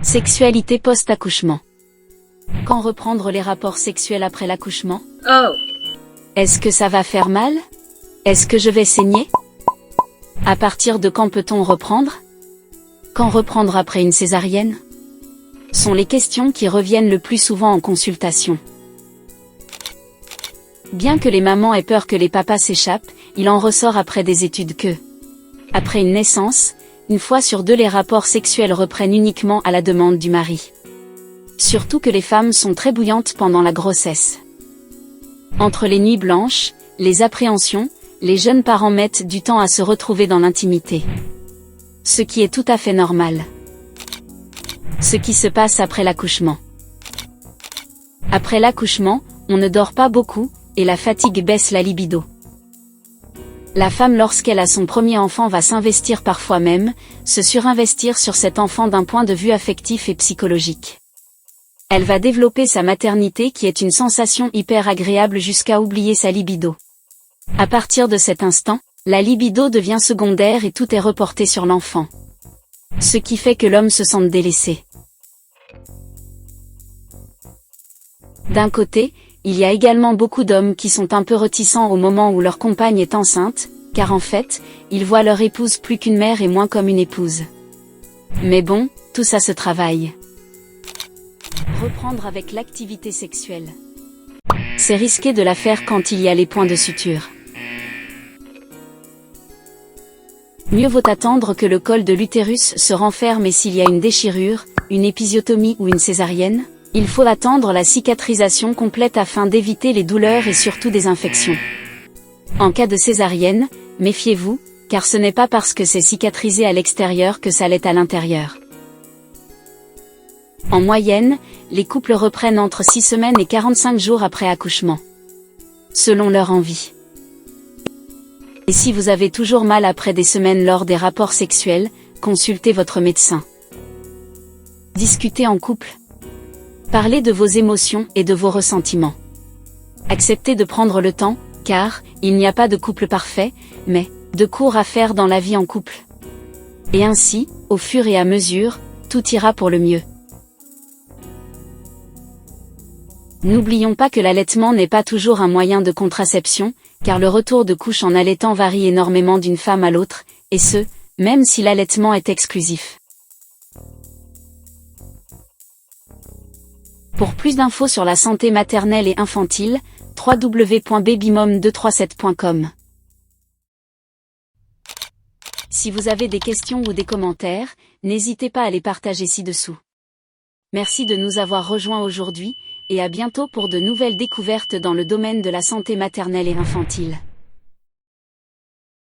Sexualité post-accouchement. Quand reprendre les rapports sexuels après l'accouchement? Oh. Est-ce que ça va faire mal? Est-ce que je vais saigner? À partir de quand peut-on reprendre? Quand reprendre après une césarienne? Sont les questions qui reviennent le plus souvent en consultation. Bien que les mamans aient peur que les papas s'échappent, il en ressort après des études que, après une naissance, 1 fois sur 2 les rapports sexuels reprennent uniquement à la demande du mari. Surtout que les femmes sont très bouillantes pendant la grossesse. Entre les nuits blanches, les appréhensions, les jeunes parents mettent du temps à se retrouver dans l'intimité. Ce qui est tout à fait normal. Ce qui se passe après l'accouchement. Après l'accouchement, on ne dort pas beaucoup, et la fatigue baisse la libido. La femme lorsqu'elle a son premier enfant va s'investir parfois même, se surinvestir sur cet enfant d'un point de vue affectif et psychologique. Elle va développer sa maternité qui est une sensation hyper agréable jusqu'à oublier sa libido. À partir de cet instant, la libido devient secondaire et tout est reporté sur l'enfant. Ce qui fait que l'homme se sente délaissé. D'un côté, il y a également beaucoup d'hommes qui sont un peu réticents au moment où leur compagne est enceinte, car en fait, ils voient leur épouse plus qu'une mère et moins comme une épouse. Mais bon, tout ça se travaille. Reprendre avec l'activité sexuelle. C'est risqué de la faire quand il y a les points de suture. Mieux vaut attendre que le col de l'utérus se renferme et s'il y a une déchirure, une épisiotomie ou une césarienne, il faut attendre la cicatrisation complète afin d'éviter les douleurs et surtout des infections. En cas de césarienne, méfiez-vous, car ce n'est pas parce que c'est cicatrisé à l'extérieur que ça l'est à l'intérieur. En moyenne, les couples reprennent entre 6 semaines et 45 jours après accouchement. Selon leur envie. Et si vous avez toujours mal après des semaines lors des rapports sexuels, consultez votre médecin. Discutez en couple. Parlez de vos émotions et de vos ressentiments. Acceptez de prendre le temps, car, il n'y a pas de couple parfait, mais, de cours à faire dans la vie en couple. Et ainsi, au fur et à mesure, tout ira pour le mieux. N'oublions pas que l'allaitement n'est pas toujours un moyen de contraception, car le retour de couche en allaitant varie énormément d'une femme à l'autre, et ce, même si l'allaitement est exclusif. Pour plus d'infos sur la santé maternelle et infantile, www.babymom237.com. Si vous avez des questions ou des commentaires, n'hésitez pas à les partager ci-dessous. Merci de nous avoir rejoints aujourd'hui, et à bientôt pour de nouvelles découvertes dans le domaine de la santé maternelle et infantile.